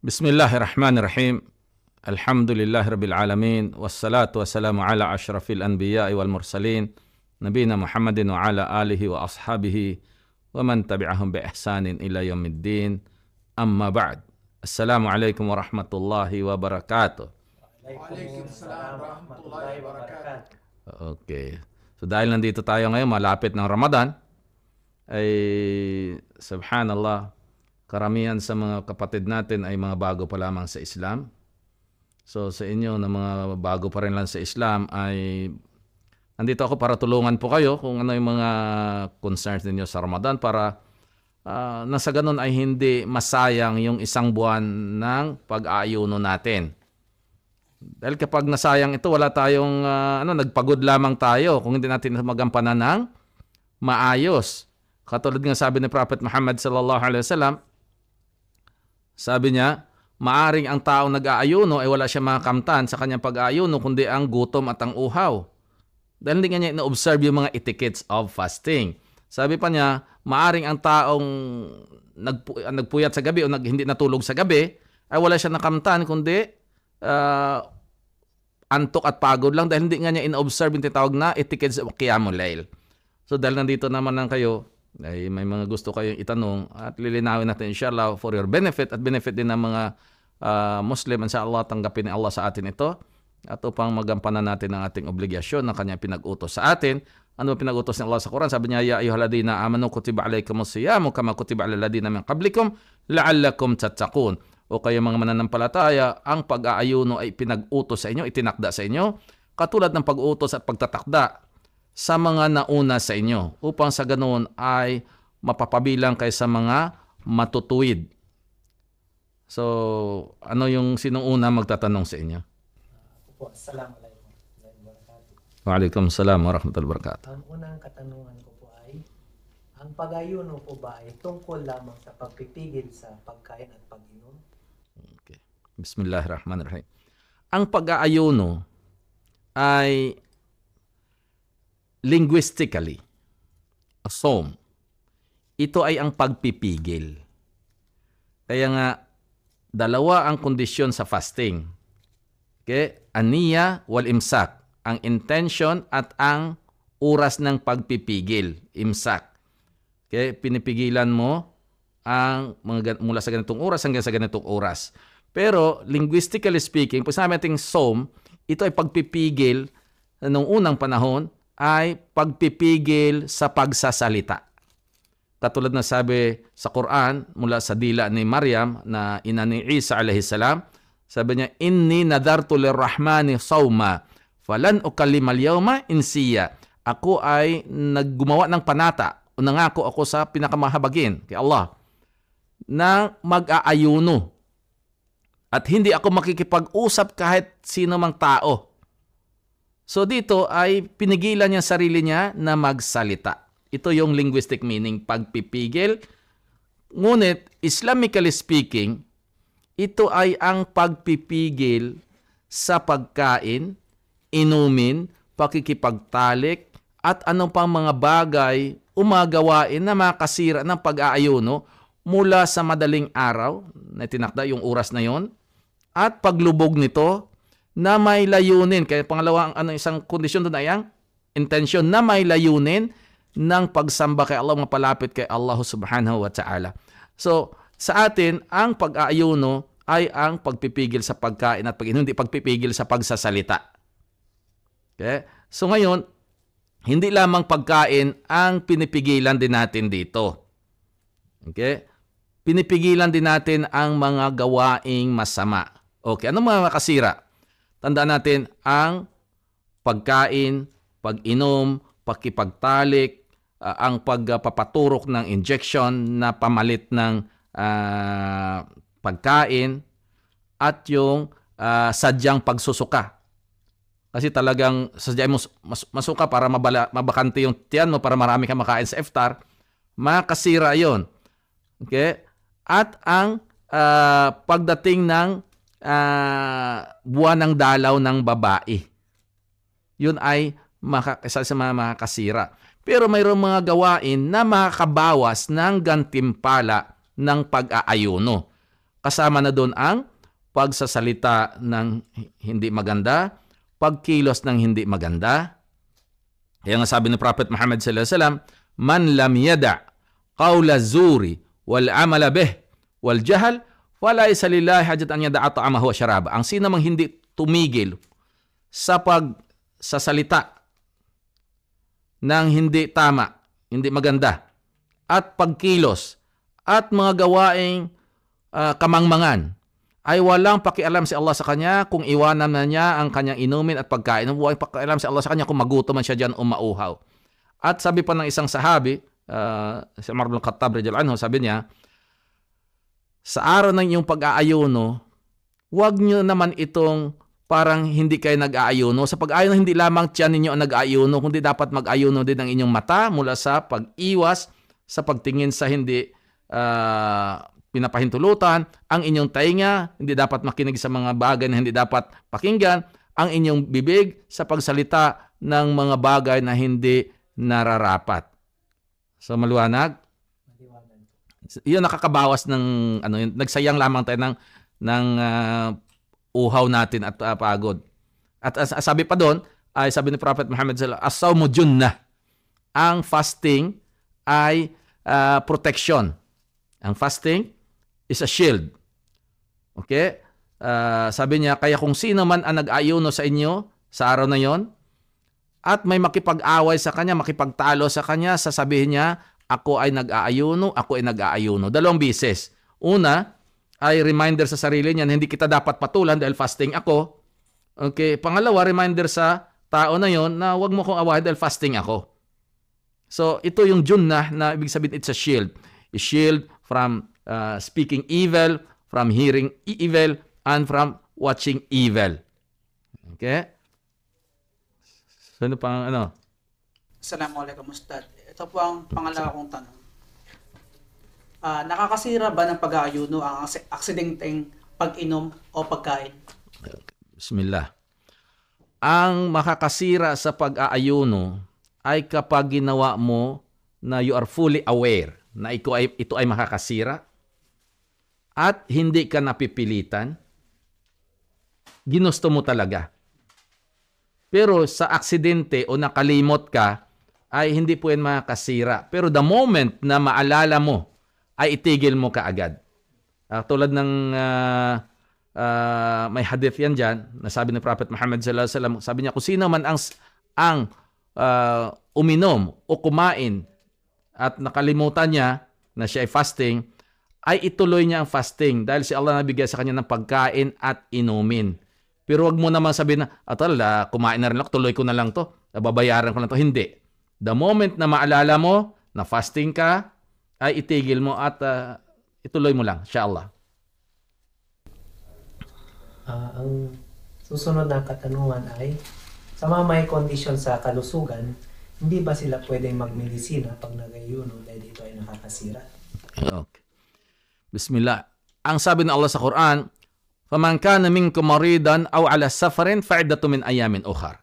Bismillahirrahmanirrahim. Alhamdulillahi Rabbil Alamin. Wassalatu wassalamu ala ashrafil anbiya'i wal mursalin. Nabina Muhammadin wa ala alihi wa ashabihi wa man tabi'ahum bi ihsanin ila yaumiddin. Amma ba'd. Assalamualaikum warahmatullahi wabarakatuh. Waalaikumsalam warahmatullahi wabarakatuh. Okay. So dahil nandito tayo ngayon, malapit ng Ramadan, ay subhanallah, karamihan sa mga kapatid natin ay mga bago pa lamang sa Islam. So sa inyo na mga bago pa rin lang sa Islam ay nandito ako para tulungan po kayo kung ano yung mga concerns ninyo sa Ramadan para nasa ganun ay hindi masayang yung isang buwan ng pag-aayuno natin. Dahil kapag nasayang ito, wala tayong nagpagod lamang tayo kung hindi natin magampanan ng maayos. Katulad nga sabi ni Prophet Muhammad sallallahu alaihi wasallam, sabi niya, maaring ang taong nag-aayuno ay wala siya makamtan sa kanyang pag-aayuno kundi ang gutom at ang uhaw. Dahil hindi niya ina-observe yung mga etiquettes of fasting. Sabi pa niya, maaring ang taong nagpuyat sa gabi o hindi natulog sa gabi ay wala siya nakamtan kundi antok at pagod lang dahil hindi nga niya ina-observe yung tinatawag na etiquettes of Qiyamul Layl. So dahil nandito naman lang kayo, ay may mga gusto kayong itanong at lilinawin natin inshallah for your benefit at benefit din ng mga Muslim, inshallah tanggapin ni Allah sa atin ito at upang magampanan natin ang ating obligasyon na kanya pinag-utos sa atin. Ano pinag-utos ni Allah sa Quran? Sabi niya, ya ayyuhalladhina amanu kutiba alaykumus siyamu kama kutiba alal ladina min qablikum la'allakum tattaqun. O kayo mga mananampalataya, ang pag-aayuno ay pinag-utos sa inyo, itinakda sa inyo katulad ng pag-utos at pagtatakda sa mga nauna sa inyo upang sa ganoon ay mapapabilang kayo sa mga matutuwid. So, ano yung sinong una magtatanong sa inyo? Assalamualaikum warahmatullahi wabarakatuh. Waalaikumsalam warahmatullahi wabarakatuh. Ang unang katanungan ko po ay, ang pag-ayuno po ba ay tungkol lamang sa pagpipigil sa pagkain at pag-inom? Okay. Bismillahirrahmanirrahim. Ang pag-aayuno ay linguistically, a psalm. Ito ay ang pagpipigil. Kaya nga, dalawa ang kondisyon sa fasting. Okay? Aniya wal imsak. Ang intention at ang oras ng pagpipigil. Imsak. Okay? Pinipigilan mo ang mula sa ganitong oras hanggang sa ganitong oras. Pero, linguistically speaking, pag sinabi nating psalm, ito ay pagpipigil noong unang panahon ay pagpipigil sa pagsasalita. Katulad na sabi sa Quran mula sa dila ni Maryam na ina ni Isa alayhi salam, sabi niya, inni nadartu lirrahmani sawma falan ukallimal yawma insiya. Ako ay naggumawa ng panata o nangako ako sa pinakamahabagin kay Allah na mag-aayuno at hindi ako makikipag-usap kahit sino mang tao. So dito ay pinigilan niya sarili niya na magsalita. Ito yung linguistic meaning, pagpipigil. Ngunit, Islamically speaking, ito ay ang pagpipigil sa pagkain, inumin, pakikipagtalik, at anong pang mga bagay umagawain na makasira ng pag-aayuno mula sa madaling araw, na tinakda yung oras na yon, at paglubog nito, na may layunin. Kaya pangalawa, isang kondisyon doon ay ang intention na may layunin ng pagsamba kay Allah, mapalapit kay Allah subhanahu wa ta'ala. So, sa atin, ang pag-aayuno ay ang pagpipigil sa pagkain at pag-inom, hindi pagpipigil sa pagsasalita. Okay? So ngayon, hindi lamang pagkain ang pinipigilan din natin dito. Okay? Pinipigilan din natin ang mga gawaing masama. Okay, anong mga makasira? Tandaan natin ang pagkain, pag-inom, pakipagtalik, ang pagpapaturok ng injection na pamalit ng pagkain, at yung sadyang pagsusuka. Kasi talagang sadyang masuka para mabakante yung tiyan mo para marami kang makain sa iftar, makasira yon. Okay? At ang pagdating ng buwan ng dalaw ng babae. Yun ay isa sa mga makakasira. Pero mayroong mga gawain na makakabawas ng gantimpala ng pag-aayuno. kasama na doon ang pagsasalita ng hindi maganda, pagkilos ng hindi maganda. Kaya nga sabi ni Prophet Muhammad sallallahu alaihi wasallam, man lam yada' qawla zuri wal amala bih wal jahal wala isa lillahi hajat an yada'a ta'amahu wa syaraba. Ang sino mang hindi tumigil sa pagsasalita ng hindi tama, hindi maganda, at pagkilos, at mga gawaing kamangmangan, ay walang pakialam si Allah sa kanya kung iwanan na niya ang kanyang inumin at pagkain. Walang pakialam si Allah sa kanya kung magutom man siya dyan o mauhaw. At sabi pa ng isang sahabi, si Umar bin Khattab radhiyallahu anhu, sabi niya, sa araw ng inyong pag-aayuno, huwag nyo naman itong parang hindi kayo nag-aayuno. Sa pag-aayuno, hindi lamang tiyan ninyo ang nag-aayuno, kundi dapat mag-ayuno din ang inyong mata mula sa pag-iwas, sa pagtingin sa hindi pinapahintulutan, ang inyong tainga, hindi dapat makinig sa mga bagay na hindi dapat pakinggan, ang inyong bibig sa pagsalita ng mga bagay na hindi nararapat. So, maliwanag? Yun nakakabawas ng nagsayang lamang tayo ng uhaw natin at pagod. At sabi pa doon, ay sabi ni Prophet Muhammad sallallahu alaihi wasallam, as-sawmu junnah. Ang fasting ay protection. Ang fasting is a shield. Okay? Sabi niya, kaya kung sino man ang nag-ayuno sa inyo sa araw na yon, at may makipag-away sa kanya, makipagtalo sa kanya, sasabihin niya, ako ay nag-aayuno, ako ay nag-aayuno. 2 beses. Una, ay reminder sa sarili niya na hindi kita dapat patulan dahil fasting ako. Okay. Pangalawa, reminder sa tao na yon na huwag mo kong awahin dahil fasting ako. So, ito yung junnah na ibig sabihin it's a shield. A shield from speaking evil, from hearing evil, and from watching evil. Okay? So, ano pang ano? Assalamualaikum Ustad. Ito po ang pangalawa kong tanong. Nakakasira ba ng pag-aayuno ang aksidenteng pag-inom o pagkain? Bismillah. Ang makakasira sa pag-aayuno ay kapag ginawa mo na you are fully aware na ito ay makakasira at hindi ka napipilitan, ginusto mo talaga. Pero sa aksidente o nakalimot ka, ay hindi po yan makakasira. Pero the moment na maalala mo, ay itigil mo kaagad. Tulad ng may hadith yan dyan, nasabi ni Prophet Muhammad sallallahu alaihi wasallam, sabi niya, kung sino man ang uminom o kumain at nakalimutan niya na siya ay fasting, ay ituloy niya ang fasting dahil si Allah nabigay sa kanya ng pagkain at inumin. Pero wag mo naman sabihin na, kumain na rin ako, tuloy ko na lang to, babayaran ko na to. Hindi. The moment na maalala mo na fasting ka, ay itigil mo at ituloy mo lang, insyaAllah. Ang susunod na katanungan ay, sa mga may kondisyon sa kalusugan, hindi ba sila pwedeng magmedisina pag nag-ayuno dahil ito ay nakakasira? Okay. Bismillah. Ang sabi ng Allah sa Quran, فَمَنْ كَانَ مِنْكُمْ مَرِيضًا أَوْ عَلَى سَفَرٍ فَعِدَّةٌ مِنْ أَيَّامٍ أُخَرَ.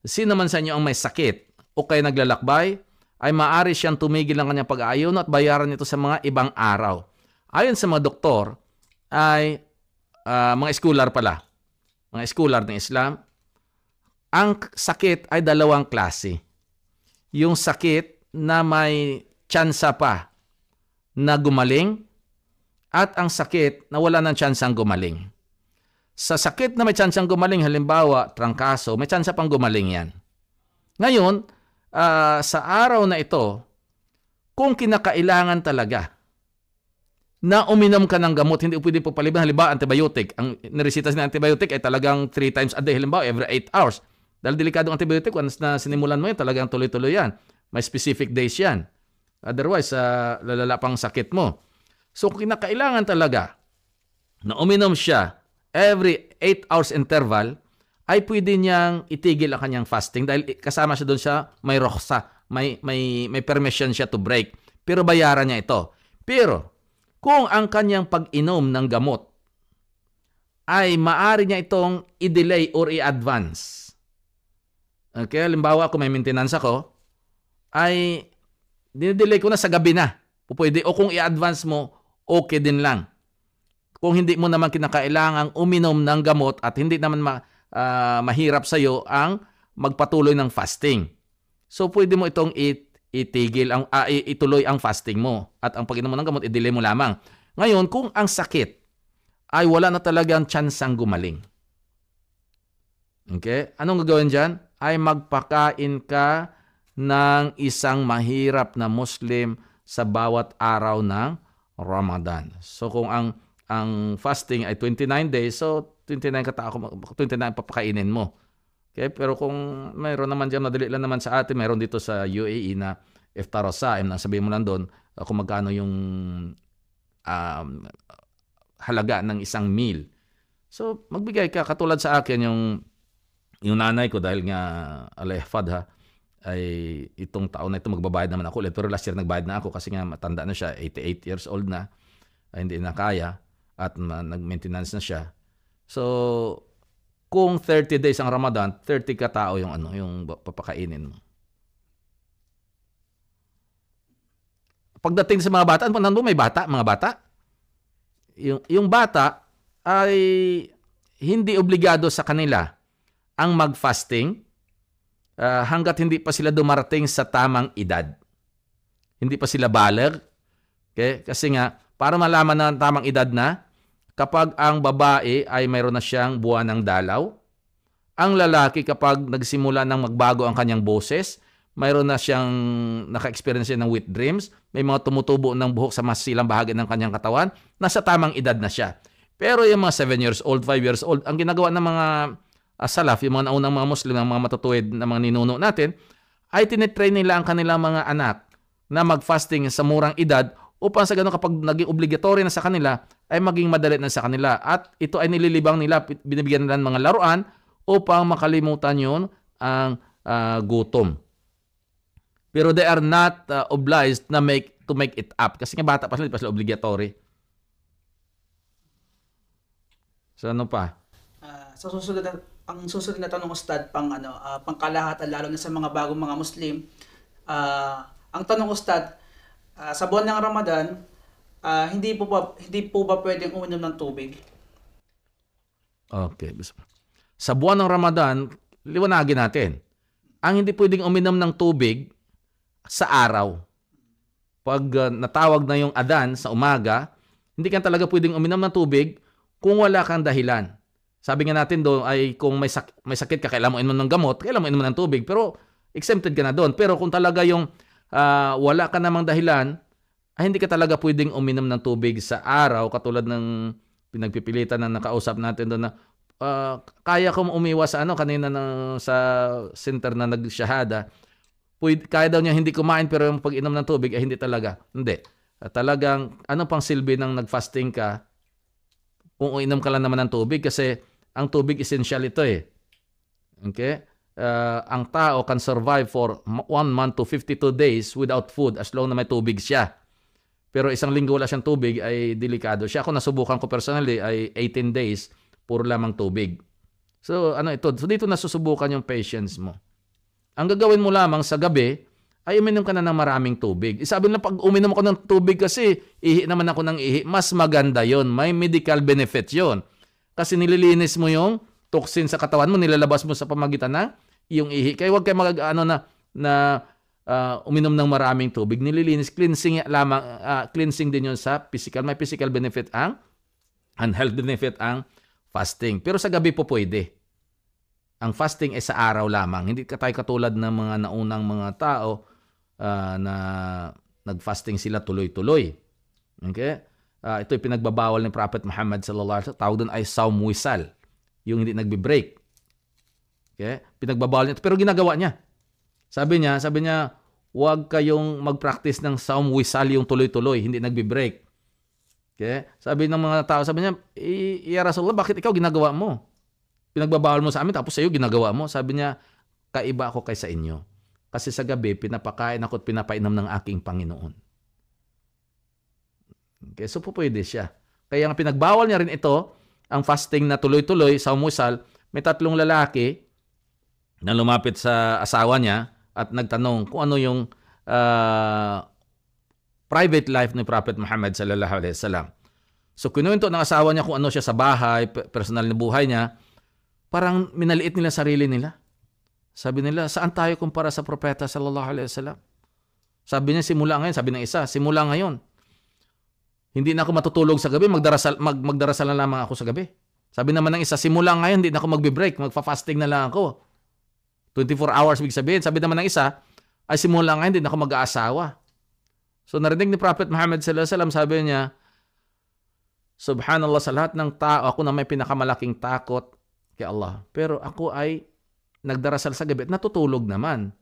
Sino man sa inyo ang may sakit o kaya naglalakbay, ay maaari siyang tumigil ng kanyang pag-aayuno at bayaran ito sa mga ibang araw. Ayon sa mga doktor, ay mga scholar pala, mga scholar ng Islam, ang sakit ay 2 klase. Yung sakit na may tsansa pa na gumaling at ang sakit na wala ng tsansang gumaling. Sa sakit na may tsansang gumaling, halimbawa, trangkaso, may tsansa pang gumaling yan. Ngayon, sa araw na ito, kung kinakailangan talaga na uminom ka ng gamot, hindi pwede po paliban, halimbawa, antibiotic. Ang niresita ng antibiotic ay talagang 3 times a day, halimbawa, every 8 hours. Dahil delikadong antibiotic, once na sinimulan mo yan, talagang tuloy-tuloy yan. May specific days yan. Otherwise, lalala pang sakit mo. So, kung kinakailangan talaga na uminom siya every 8 hours interval, ay pwede niyang itigil ang kanyang fasting dahil kasama siya doon sa may roksa, may permission siya to break. Pero bayaran niya ito. Pero, kung ang kanyang pag-inom ng gamot ay maaari niya itong i-delay or i-advance. Okay, halimbawa kung may maintenance ako, ay dinidelay ko na sa gabi na. Pwede. O kung i-advance mo, okay din lang. kung hindi mo naman kinakailangang uminom ng gamot at hindi naman mahirap sa'yo ang magpatuloy ng fasting. So pwede mo itong itigil, ituloy ang fasting mo at ang pag-inom mo ng gamot, i-delay mo lamang. Ngayon, kung ang sakit ay wala na talagang tsansang gumaling. Okay? Anong gagawin dyan? Ay magpakain ka ng isang mahirap na Muslim sa bawat araw ng Ramadan. So kung ang fasting ay 29 days, so 29 papakainin mo. Okay? Pero kung mayroon naman dyan, madali lang naman sa atin, mayroon dito sa UAE na iftar saim, na sabihin mo lang doon kung magkano yung halaga ng isang meal. So magbigay ka, katulad sa akin yung nanay ko, dahil nga alehfad ha, ay itong taon na ito magbabayad naman ako ulit. Pero last year nagbayad na ako kasi nga matanda na siya, 88 years old na, ay hindi na kaya at nag-maintenance na siya. So kung 30 days ang Ramadan, 30 ka tao yung papakainin mo. Pagdating sa mga bata, ano may bata, mga bata? Yung bata ay hindi obligado sa kanila ang mag-fasting hanggat hindi pa sila dumarating sa tamang edad. Hindi pa sila baligh. Okay? Kasi nga, para malaman na tamang edad na, kapag ang babae ay mayroon na siyang buwan ng dalaw, ang lalaki kapag nagsimula ng magbago ang kanyang boses, mayroon na siyang naka-experience ng wet dreams, may mga tumutubo ng buhok sa masilang bahagi ng kanyang katawan, nasa tamang edad na siya. Pero yung mga 7 years old, 5 years old, ang ginagawa ng mga salaf, yung mga naunang mga Muslim, mga matutuwid na mga ninuno natin, ay tinitrain nila ang kanilang mga anak na mag-fasting sa murang edad upang sa ganun kapag naging obligatory na sa kanila, ay maging madali na sa kanila. At ito ay nililibang nila, binibigyan nila ng mga laruan upang makalimutan yun ang gutom. Pero they are not obliged to make it up. Kasi nga bata pa sila obligatory. So ano pa? Ang susunod na tanong, Ustad, pangkalahatan, lalo na sa mga bagong mga Muslim. Ang tanong, Ustad, sa buwan ng Ramadan, hindi po ba pwedeng uminom ng tubig? Okay. Sa buwan ng Ramadan, liwanagin natin. Ang hindi pwedeng uminom ng tubig sa araw. Pag natawag na yung adhan sa umaga, hindi ka talaga pwedeng uminom ng tubig kung wala kang dahilan. Sabi nga natin doon ay kung may sakit ka, kailangan mo inom ng gamot, kailangan mo inom ng tubig, pero exempted ka na doon. Pero kung talaga yung wala ka namang dahilan, ay hindi ka talaga pwedeng uminom ng tubig sa araw, katulad ng pinagpipilitan na nakausap natin doon na kaya kong umiwas sa kanina sa center na nagsyahada. Kaya daw niya hindi kumain pero yung pag-inom ng tubig ay hindi talaga. Hindi. Talagang ano pang silbi ng nag-fasting ka kung uinom ka lang naman ng tubig, kasi ang tubig essential ito eh. Okay? Ang tao can survive for 1 month to 52 days without food as long na may tubig siya. Pero isang linggo wala siyang tubig ay delikado siya. Ako nasubukan ko personally ay 18 days puro lamang tubig. So So dito nasusubukan yung patience mo. Ang gagawin mo lamang sa gabi ay uminom ka na ng maraming tubig. Sabi nila pag uminom ako ng tubig kasi ihi naman ako ng ihi, mas maganda yon. May medical benefit yon. Kasi nililinis mo yung toxin sa katawan mo, nilalabas mo sa pamagitan ng iyong ihi. Kaya huwag kayo uminom ng maraming tubig. Nililinis, cleansing lamang, cleansing din yon sa physical. May physical benefit and health benefit ang fasting. Pero sa gabi po pwede. Ang fasting ay sa araw lamang. Hindi ka tayo katulad ng mga naunang mga tao na nag-fasting sila tuloy-tuloy. Okay? Ito'y pinagbabawal ni Prophet Muhammad sallallahu alaihi wasallam. Tawag doon ay saum wisal. Yung hindi nagbe-break. Okay? Pinagbabawal niya. Pero ginagawa niya. Sabi niya, huwag kayong mag-practice ng saum wisal yung tuloy-tuloy. Hindi nagbe-break. Okay? Sabi ng mga tao, sabi niya, Ya Rasulullah, bakit ikaw ginagawa mo? Pinagbabawal mo sa amin, tapos sa iyo ginagawa mo. Sabi niya, kaiba ako kaysa inyo. Kasi sa gabi, pinapakain ako at pinapainom ng aking Panginoon. Okay, so pwede siya. Kaya nga pinagbawal niya rin ito, ang fasting na tuloy-tuloy sa umusal. May 3 lalaki na lumapit sa asawa niya at nagtanong kung ano yung private life ni Prophet Muhammad sallallahu alaihi wasallam. So kinuwento ng asawa niya kung ano siya sa bahay, personal na buhay niya, parang minaliit nila sarili nila. Sabi nila, saan tayo kumpara sa propeta sallallahu alaihi wasallam? Sabi niya, simula ngayon, sabi ng isa, simula ngayon, hindi na ako matutulog sa gabi, magdarasal na lamang ako sa gabi. Sabi naman ng isa, simula ngayon, hindi na ako magbe-break, magfa-fasting na lang ako. 24 hours, big sabihin. Sabi naman ng isa, ay simula ngayon, hindi na ako mag-aasawa. So narinig ni Prophet Muhammad sallallahu alaihi wasallam, sabi niya, Subhanallah, sa lahat ng tao, ako na may pinakamalaking takot kay Allah. Pero ako ay nagdarasal sa gabi at natutulog naman.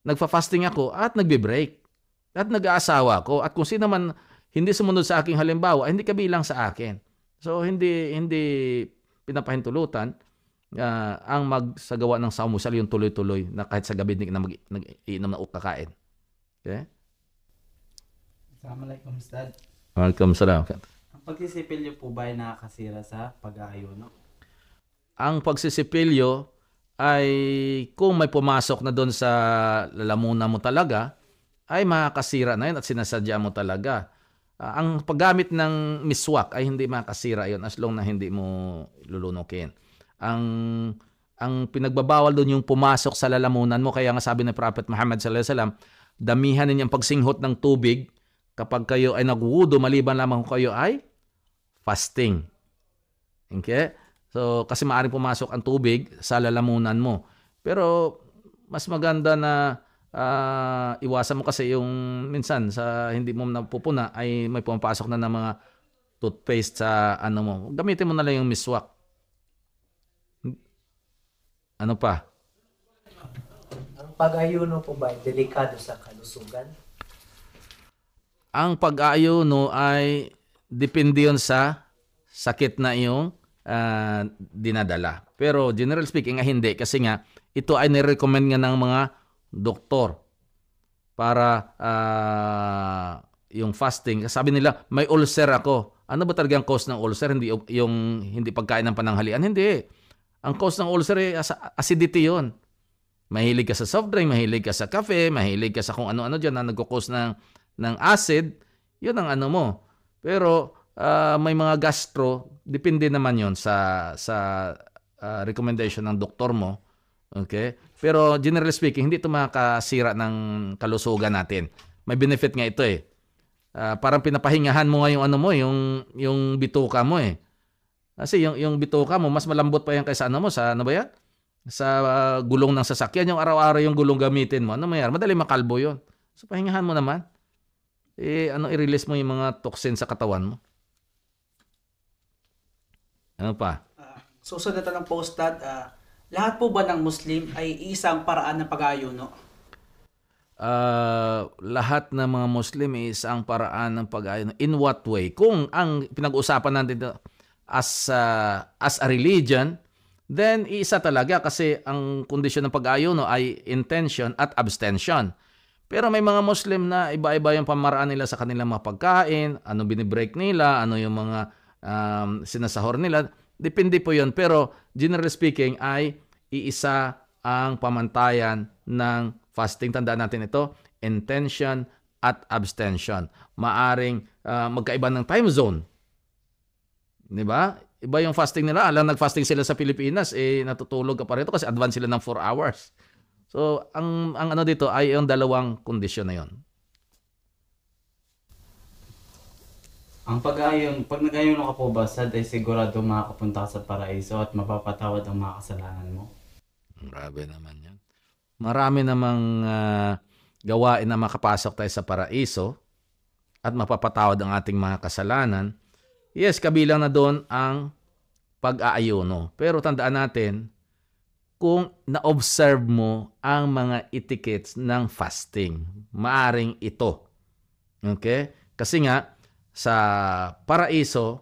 Nagfa-fasting ako at nagbe-break. At nag-aasawa ako. At kung sino man hindi sumunod sa aking halimbawa, ay hindi kabilang sa akin. So hindi pinapahintulutan ang magsagawa ng samusal yung tuloy-tuloy na kahit sa gabi hindi na mag-iinom na kakain. Okay? Assalamualaikum, Ustad. Welcome, salam. Ang pagsisipilyo po ba ay nakakasira sa pag-aayuno? Ang pagsisipilyo ay kung may pumasok na doon sa lalamunan mo talaga, ay makakasira na yun at sinasadya mo talaga. Ang paggamit ng miswak ay hindi makakasira yun as long na hindi mo lulunukin. Ang pinagbabawal doon yung pumasok sa lalamunan mo. Kaya nga sabi ng Prophet Muhammad sallallahu alaihi wasallam, damihan ninyong pagsinghot ng tubig kapag kayo ay nagwudu, maliban lamang kung kayo ay fasting. Okay? So, kasi maaaring pumasok ang tubig sa lalamunan mo. Pero, mas maganda na iwasan mo kasi yung minsan sa hindi mo napupuna ay may pumapasok na ng mga toothpaste sa ano mo. Gamitin mo na lang yung miswak. Ano pa? Ang pag-ayuno po ba ay delikado sa kalusugan? Ang pag-aayuno ay depende yun sa sakit na iyong dinadala. Pero general speaking, hindi. Kasi nga, ito ay nirecommend nga ng mga doktor para yung fasting. Sabi nila, may ulcer ako. Ano ba talagang cause ng ulcer? Hindi yung hindi pagkain ng pananghalian? Hindi. Ang cause ng ulcer ay acidity yun. Mahilig ka sa soft drink, mahilig ka sa kape, mahilig ka sa kung ano-ano dyan na nagkukos ng acid, yun ang ano mo. Pero may mga gastro, depende naman yon sa recommendation ng doktor mo. Okay? Pero generally speaking, hindi ito makakasira ng kalusugan natin. May benefit nga ito eh. Parang pinapahingahan mo nga yung ano mo, yung bituka mo eh. Kasi yung bituka mo, mas malambot pa yan kaysa ano mo, sa ano ba yan? Sa gulong ng sasakyan, yung araw-araw yung gulong gamitin mo. Ano mayroon? Madali makalbo yun. So pahingahan mo naman. I-release mo yung mga toxin sa katawan mo. Ano pa? Susunod na lang po, Ustad. Lahat po ba ng Muslim ay isang paraan ng pag-aayuno? Lahat ng mga Muslim is ang paraan ng pag-aayuno. In what way? Kung ang pinag-uusapan natin dito as a religion, then isa talaga kasi ang kondisyon ng pag-aayuno ay intention at abstention. Pero may mga Muslim na iba-iba yung pamaraan nila sa kanilang mga pagkain, ano binibreak nila, ano yung mga sinasahor nila. Depende po yun. Pero generally speaking ay iisa ang pamantayan ng fasting. Tandaan natin ito, intention at abstention. Maaring magkaiba ng time zone. Di ba? Iba yung fasting nila. Alam, nag-fasting sila sa Pilipinas, natutulog ka pa rito kasi advance sila ng 4 hours. So, ang ano dito ay yung dalawang kondisyon na yon. Ang pag nag-ayuno ka po ba, Sad, ay sigurado makakapunta ka sa paraiso at mapapatawad ang mga kasalanan mo? Grabe naman yan. Marami namang gawain na makapasok tayo sa paraiso at mapapatawad ang ating mga kasalanan. Yes, kabilang na doon ang pag-aayuno. Pero tandaan natin, kung na-observe mo ang mga etiquettes ng fasting, maaring ito. Okay? Kasi nga, sa paraiso,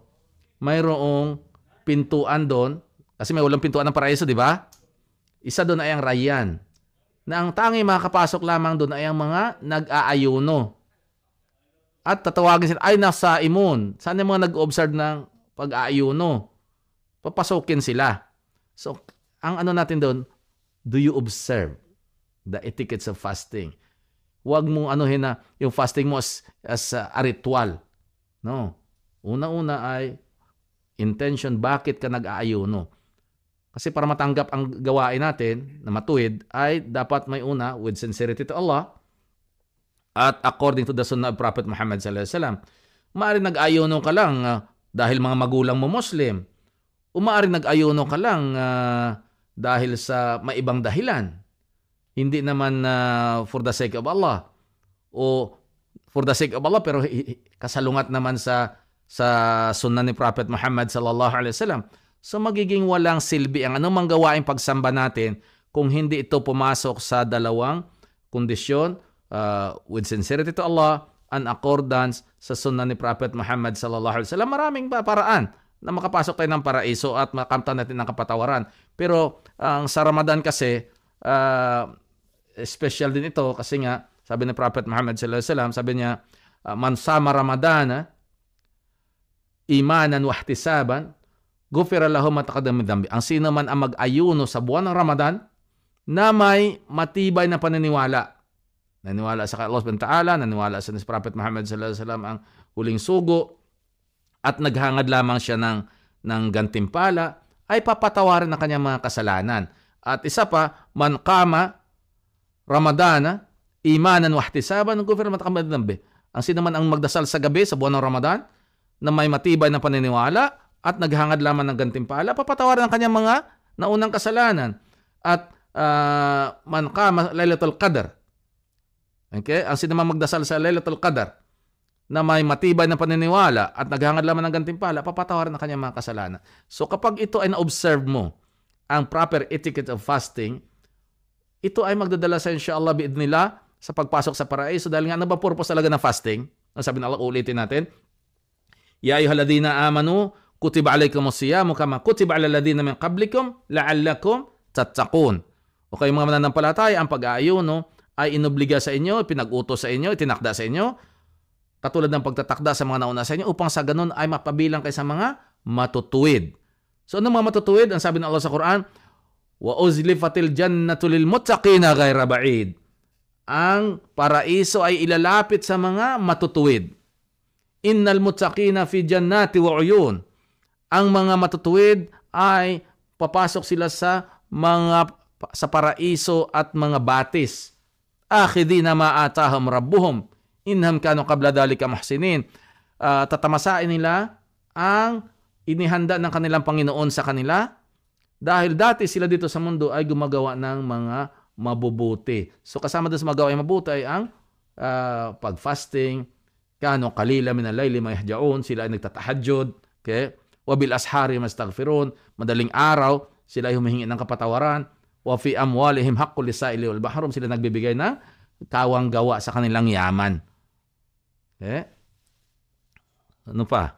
mayroong pintuan doon. Kasi may walang pintuan ng paraiso, di ba? Isa doon ay ang Rayyan. Na ang tangi makakapasok lamang doon ay ang mga nag-aayuno. At tatawagin sila, ay nasa imun. Saan yung mga nag-observe ng pag-aayuno? Papasukin sila. So, ang ano natin doon, do you observe the etiquettes of fasting? Huwag mong anuhin na yung fasting mo as a ritual. No. Una-una ay intention, bakit ka nag-aayuno? Kasi para matanggap ang gawain natin na matuwid ay dapat may una with sincerity to Allah at according to the sunnah of Prophet Muhammad sallallahu alaihi wasallam. Maaaring nag-ayuno ka lang dahil mga magulang mo Muslim. O maaaring nag-ayuno ka lang dahil sa may ibang dahilan. Hindi naman for the sake of Allah. O for the sake of Allah pero kasalungat naman sa sunnah ni Prophet Muhammad sallallahu alaihi wasallam. So magiging walang silbi ang anumang gawaing pagsamba natin kung hindi ito pumasok sa dalawang kondisyon, with sincerity to Allah and accordance sa sunnah ni Prophet Muhammad sallallahu alaihi wasallam. Maraming paraan na makapasok tayo ng paraiso at makamtan natin ng kapatawaran. Pero sa Ramadan kasi, special din ito kasi nga, sabi ni Prophet Muhammad sallallahu alaihi wasallam, sabi niya, man sama Ramadana, imanan wa ihtisaban, gufira lahu ma taqaddama min dhanbi. Ang sino man ang mag-ayuno sa buwan ng Ramadan na may matibay na paniniwala. Naniwala sa Allah subhanahu wa ta'ala, naniwala sa Prophet Muhammad sallallahu alaihi wasallam ang huling sugo, at naghangad lamang siya ng gantimpala, ay papatawarin ang kanyang mga kasalanan. At isa pa, man qama Ramadana, imanan wa ihtisaban, gufira ma taqaddama min dhanbi. Ang sino man ang magdasal sa gabi sa buwan ng Ramadan na may matibay na paniniwala at naghangad lamang ng gantimpala, papatawarin ang kanyang mga naunang kasalanan. At man qama Lailatul Qadr. Okay? Ang sino man magdasal sa Lailatul Qadr na may matibay na paniniwala at naghangad lamang ng gantimpala, papatawarin ang kanyang mga kasalanan. So kapag ito ay na-observe mo, ang proper etiquette of fasting, ito ay magdadala sa inshallah biidnillah sa pagpasok sa paraiso. Dahil nga, ano ba purpose talaga ng fasting? Ang sabi ng Allah, ulitin natin, Ya ayyuhalladhina amanu, kutiba alaykumus siyamu kama kutiba alal ladhina min qablikum la'allakum tattaqun. O kayo mga mananampalataya, ang pag-aayuno ay inobliga sa inyo, pinag-utos sa inyo, itinakda sa inyo, katulad ng pagtatakda sa mga nauna sa inyo, upang sa ganun ay mapabilang kayo sa mga matutuwid. So ano mga matutuwid? Ang sabi ng Allah sa Quran, wa uzlifatil jannatu lil muttaqina ghayra ba'id. Ang paraiso ay ilalapit sa mga matutuwid. Innal muttaqina fi jannati wa uyun. Ang mga matutuwid ay papasok sila sa paraiso at mga batis. Akhidina ma atahum rabbuhum innahum kanu qabla dhalika muhsinin. Tatamasain nila ang inihanda ng kanilang Panginoon sa kanila dahil dati sila dito sa mundo ay gumagawa ng mga mabubuti. So kasama doon sa magawa ay mabuti ay ang pag-fasting, kano qalila min al-layli ma yahja'un, sila ay nagtatahajjud, okay? Wa bil ashari mastaghfirun, madaling araw sila ay humihingi ng kapatawaran, wa fi amwalihim haqqul lisaili wal mahrum, sila nagbibigay ng kawang gawa sa kanilang yaman. Okay? Ano pa?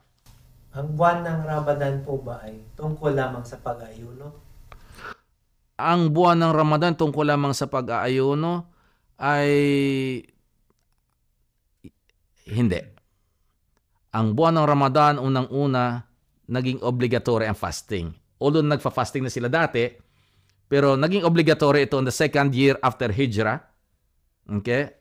Ang buwan ng Ramadan po ba ay tungkol lamang sa pag-aayuno? Ang buwan ng Ramadan tungkol lamang sa pag-aayuno ay hindi. Ang buwan ng Ramadan, unang-una, naging obligatory ang fasting. Although nagfa-fasting na sila dati, pero naging obligatory ito in the second year after Hijrah. Okay?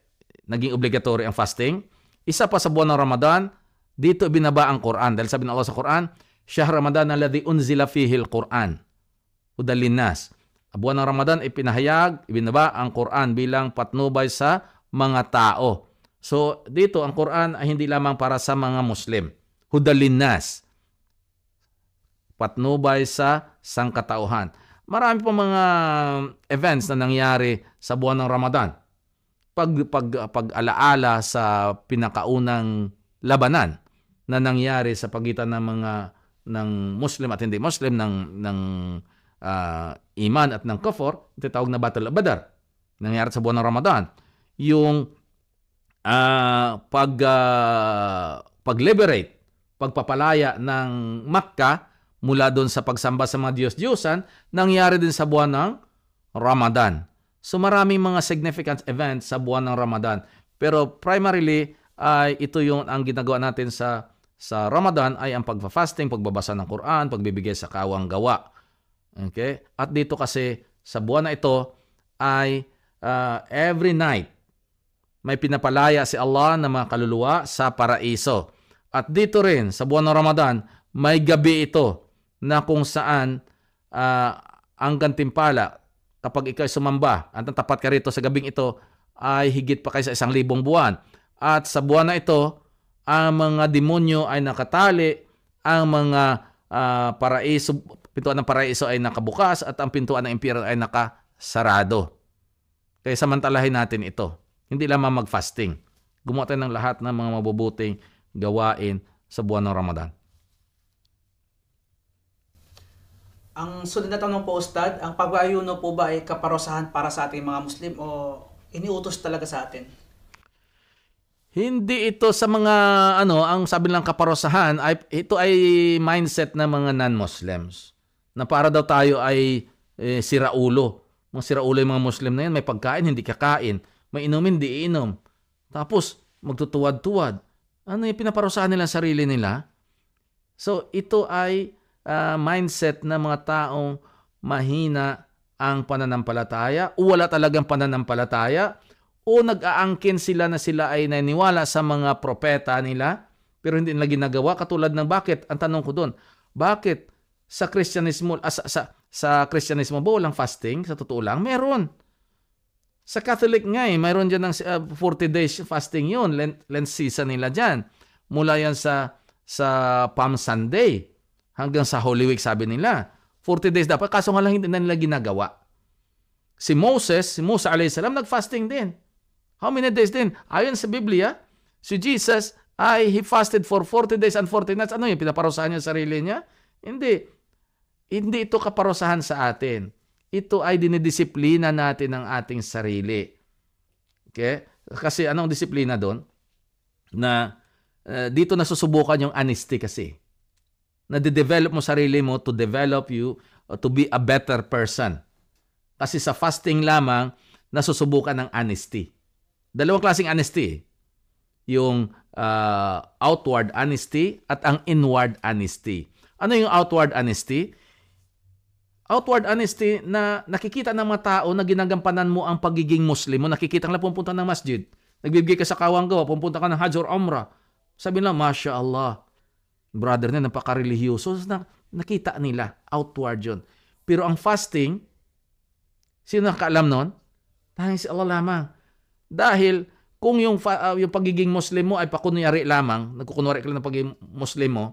Naging obligatory ang fasting. Isa pa sa buwan ng Ramadan, dito binaba ang Quran. Dahil sabi ng Allah sa Quran, Shahr Ramadan alladhi unzila fihi al-Quran hudal linnas. Buwan ng Ramadan ipinahayag, ibinaba ang Quran bilang patnubay sa mga tao. So dito ang Quran ay hindi lamang para sa mga Muslim. Hudal linnas. Patnubay sa sangkatauhan. Marami pa mga events na nangyari sa buwan ng Ramadan. Pag-alaala sa pinakaunang labanan na nangyari sa pagitan ng mga ng Muslim at hindi Muslim, ng iman at ng kufur, tinatawag na Battle of Badr. Nangyari sa buwan ng Ramadan. Yung pag-liberate, pagpapalaya ng Makkah mula doon sa pagsamba sa mga Diyos-Diyosan, nangyari din sa buwan ng Ramadan. So maraming mga significant events sa buwan ng Ramadan. Pero primarily, ay ito yung ang ginagawa natin sa Ramadan ay ang pagfa-fasting, pagbabasa ng Quran, pagbibigay sa kawang gawa. Okay? At dito kasi sa buwan na ito ay every night may pinapalaya si Allah ng mga kaluluwa sa paraiso. At dito rin, sa buwan ng Ramadan, may gabi ito na kung saan ang gantimpala, kapag ikaw sumamba at natapat ka rito sa gabing ito, ay higit pa kaysa 1,000 buwan. At sa buwan na ito, ang mga demonyo ay nakatali, ang mga paraiso, pintuan ng paraiso ay nakabukas, at ang pintuan ng impyerno ay nakasarado. Kaya samantalahin natin ito. Hindi lamang mag-fasting. Gumawa tayo ng lahat ng mga mabubuting gawain sa buwan ng Ramadan. Ang sunod na tanong po, Ustad, ang pag-aayuno po ba ay kaparosahan para sa ating mga Muslim o iniutos talaga sa atin? Hindi ito sa mga ang sabi lang kaparosahan, ito ay mindset ng mga non-Muslims. Na para daw tayo ay siraulo. Mga siraulo yung mga Muslim na yan, may pagkain, hindi kakain. May inumin, di iinom. Tapos, magtutuwad-tuwad. Ano yung pinaparosahan nila sarili nila? So, ito ay mindset ng mga taong mahina ang pananampalataya o wala talagang pananampalataya o nag-aangkin sila na sila ay naniniwala sa mga propeta nila pero hindi nila ginagawa. Katulad ng bakit? Ang tanong ko doon, bakit sa Kristyanismo, sa Kristyanismo ba walang fasting? Sa totoo lang, meron. Sa Catholic nga mayroon dyan ng 40 days fasting yun. Lent season nila dyan. Mula yan sa Palm Sunday hanggang sa Holy Week, sabi nila. 40 days dapat. Kaso nga lang hindi na nila ginagawa. Si Musa a.s. nag-fasting din. How many days din? Ayon sa Biblia, si Jesus he fasted for 40 days and 40 nights. Ano yun? Pinaparosahan niya sarili niya? Hindi. Hindi ito kaparosahan sa atin. Ito ay dinidisiplina natin ang ating sarili. Okay? Kasi anong disiplina doon? Na dito nasusubukan yung honesty kasi. Na-develop mo sarili mo to develop you to be a better person. Kasi sa fasting lamang, nasusubukan ng honesty. Dalawang klaseng honesty. Yung outward honesty at ang inward honesty. Ano yung outward honesty? Outward honesty na nakikita ng mga tao na ginagampanan mo ang pagiging Muslim mo. Nakikita ka lang pupunta ng masjid. Nagbibigay ka sa kawanggawa, pupunta ka ng Hajj or Umrah. Sabi nila, Masya Allah. Brother na, napaka-religyoso. Nakita nila. Outward yun. Pero ang fasting, sino nakaalam nun? Tanging si Allah lamang. Dahil kung yung pagiging Muslim mo ay pakunyari lamang, nagkukunwari ka lang ng pagiging Muslim mo,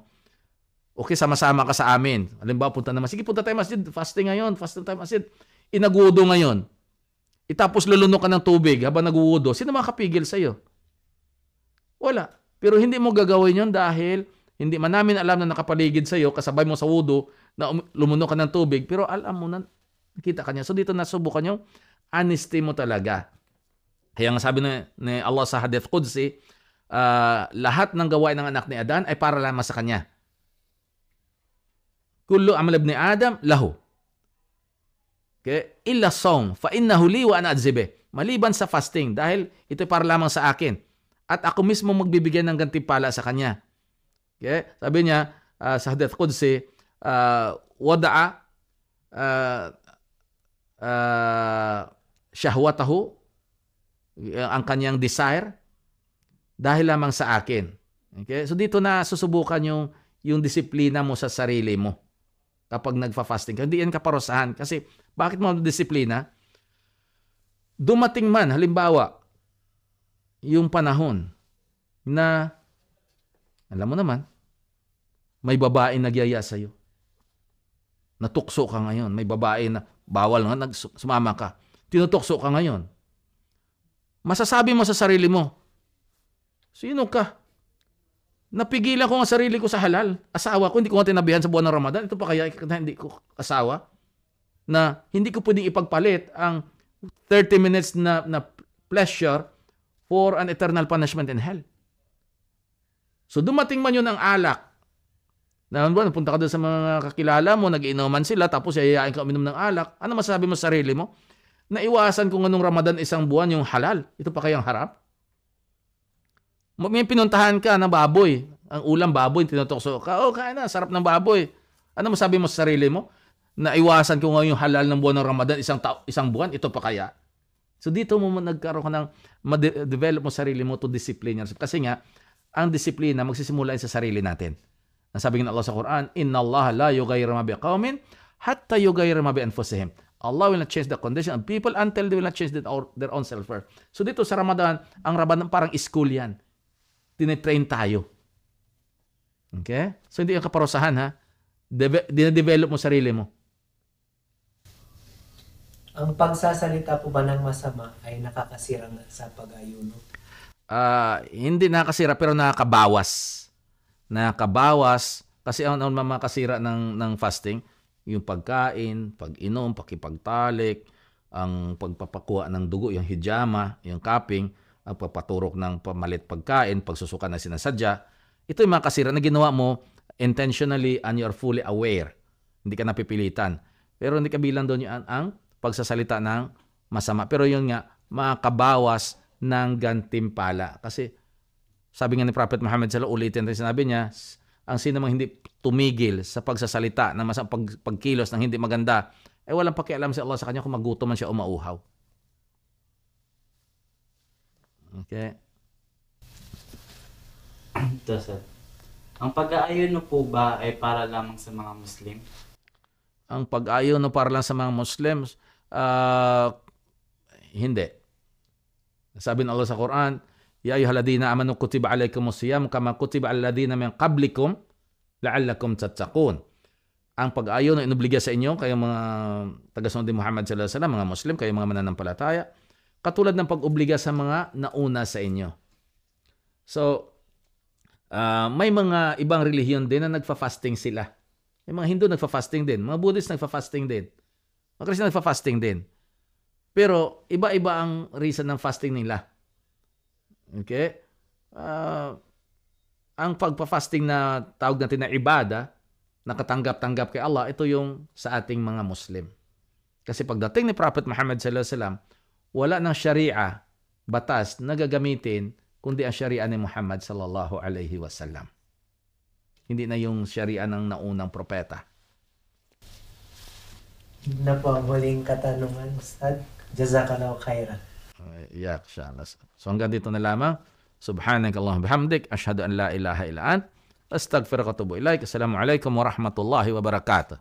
okay, sama-sama ka sa amin. Halimbawa, punta naman. Sige, punta tayo masjid. Fasting ngayon. Fasting tayo masjid. Inagudo ngayon. Itapos lulunok ka ng tubig habang naguwudo. Sino makapigil sa'yo? Wala. Pero hindi mo gagawin yun dahil hindi man namin alam na nakapaligid sa'yo, kasabay mo sa wudo, na lumunok ka ng tubig, pero alam mo na, nakita ka niya. So dito nasubukan yung honesty mo talaga. Kaya nga sabi ni Allah sa Hadith Qudsi, lahat ng gawain ng anak ni Adan ay para lamang sa kanya. Kullu amal ibn Adam lahu. Okay? Illa sawm fa innahu li wa ana ajzibe. Maliban sa fasting dahil ito para lamang sa akin at ako mismo magbibigay ng gantimpala sa kanya. Okay? Sabi niya sa Hadith Qudsi, wada'a syahwatahu, ang kanyang desire dahil lamang sa akin. Okay? So dito na susubukan yung disiplina mo sa sarili mo kapag nagfa-fasting ka. Hindi yan kaparosahan. Kasi bakit mo disiplina? Dumating man, halimbawa, yung panahon na, alam mo naman, may babae nagyaya sa'yo. Natukso ka ngayon. May babae na bawal nga, sumama ka. Tinutukso ka ngayon. Masasabi mo sa sarili mo, sino ka? Napigilan ko ang sarili ko sa halal. Asawa ko, hindi ko nga tinabihan sa buwan ng Ramadan. Ito pa kaya hindi ko asawa? Na hindi ko pwedeng ipagpalit ang 30 minutes na pleasure for an eternal punishment in hell. So dumating man yun ang alak. Napunta ka doon sa mga kakilala mo, nag-iinuman sila, tapos yayayain ka uminom ng alak. Ano masasabi mo sa sarili mo? Naiwasan ko nung Ramadan isang buwan yung halal. Ito pa kayang harap? May pinuntahan ka ng baboy. Ang ulam baboy, tinutokso ka. Oh, kain na, sarap ng baboy. Ano masabi mo sa sarili mo? Naiwasan ko ngayon yung halal ng buwan ng Ramadan isang buwan. Ito pa kaya? So dito mo nagkaroon ka ng ma-develop mo sarili mo to discipline yourself. Kasi nga, ang disiplina magsisimula sa sarili natin. Ang sabi ng Allah sa Quran, Inna Allah la yughayyiru ma biqaumin hatta yughayyiru ma bi anfusihim. Allah will not change the condition of people until they will not change their own self first. So dito sa Ramadan, ang Ramadan parang school yan. Tinetrain tayo. Okay? So hindi yung kaparusahan ha. Dinedevelop mo sarili mo. Ang pagsasalita po ba ng masama ay nakakasira nga sa pag-ayuno? Hindi nakakasira pero nakakabawas. Nakakabawas kasi ang makasira ng fasting, yung pagkain, pag-inom, pakipagtalik, ang pagpapakuha ng dugo, yung hijama, yung cupping, ang pagpaturok ng pamalit pagkain, pagsusuka na sinasadya. Ito yung makasira na ginawa mo intentionally and you're fully aware. Hindi ka napipilitan. Pero hindi kabilang doon yung ang pagsasalita ng masama. Pero yun nga, makabawas ng gantimpala. Kasi sabi nga ni Prophet Muhammad ulitin rin sinabi niya, ang sino mang hindi tumigil sa pagsasalita ng masama, pagkilos ng hindi maganda, walang pakialam si Allah sa kanya kung magutom man siya o mauhaw. Okay? Ito, Ustad. Ang pag-aayon po ba ay para lamang sa mga Muslim? Ang pag-ayon para lang sa mga Muslims, hindi. Sabi ng Allah sa Quran, Ya ayyuhalladhina amanu kutiba alaykumus siyam kama kutiba alladhina min qablikum la'allakum tattaqun. Ang pag-ayon na inobliga sa inyo, kayong mga tagasunod ni Muhammad sallallahu alaihi wasallam, mga Muslim, kayong mga mananampalataya, katulad ng pag-obliga sa mga nauna sa inyo. So, may mga ibang relihiyon din na nagfa-fasting sila. May mga Hindu nagfa-fasting din, mga Buddhist nagfa-fasting din, mga Christian nagfa-fasting din. Pero iba-iba ang reason ng fasting nila. Okay? Ang pagpa-fasting na tawag natin na ibada, nakatanggap-tanggap kay Allah, ito yung sa ating mga Muslim. Kasi pagdating ni Prophet Muhammad sallallahu alaihi wasallam, wala ng sharia, batas na gagamitin kundi ang sharia ni Muhammad sallallahu alaihi wasallam. Hindi na yung sharia ng naunang propeta. Yun na po ang huling katanungan, Ustad. Jazakallahu khairan. Iyak siya. So hanggang dito na lamang. Subhanakallahumma bihamdik. Ashhadu an la ilaha illa ant. Astaghfiruka wa atubu ilaik. Assalamualaikum warahmatullahi wabarakatuh.